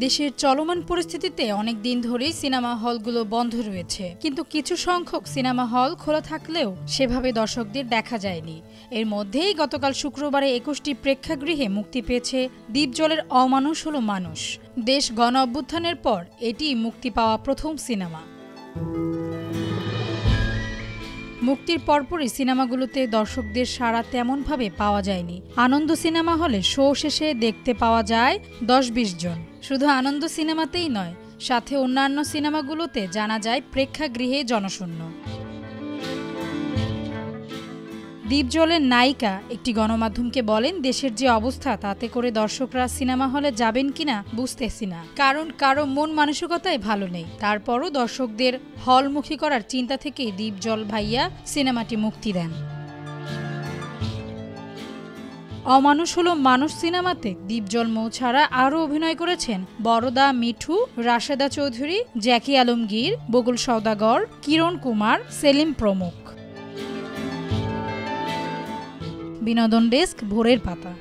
দেশের চলমান পরিস্থিতিতে অনেক দিন ধরেই সিনেমা হলগুলো বন্ধ রয়েছে, কিন্তু কিছু সংখ্যক সিনেমা হল খোলা থাকলেও সেভাবে দর্শকদের দেখা যায়নি। এর মধ্যেই গতকাল শুক্রবারে ২১টি প্রেক্ষাগৃহে মুক্তি পেয়েছে দ্বীপজলের অমানুষ হলো মানুষ। দেশ গণ অভ্যুত্থানের পর এটি মুক্তি পাওয়া প্রথম সিনেমা। মুক্তির পরপরই সিনেমাগুলোতে দর্শকদের সাড়া তেমনভাবে পাওয়া যায়নি। আনন্দ সিনেমা হলে শো শেষে দেখতে পাওয়া যায় ১০-২০ জন। শুধু আনন্দ সিনেমাতেই নয়, সাথে অন্যান্য সিনেমাগুলোতে জানা যায় প্রেক্ষাগৃহে জনশূন্য। দ্বীপজলের নায়িকা একটি গণমাধ্যমকে বলেন, দেশের যে অবস্থা তাতে করে দর্শকরা সিনেমা হলে যাবেন কিনা বুঝতেছি না, কারণ কারো মন মানসিকতাই ভালো নেই। তারপরও দর্শকদের হলমুখী করার চিন্তা থেকেই দ্বীপজল ভাইয়া সিনেমাটি মুক্তি দেন। অমানুষ হলো মানুষ সিনেমাতে দ্বীপজল মৌ ছাড়া আরও অভিনয় করেছেন বরদা, মিঠু, রাশেদা চৌধুরী, জ্যাকি আলমগীর, বকুল সওদাগর, কিরণ কুমার, সেলিম প্রমুখ। বিনোদন ডেস্ক, ভোরের পাতা।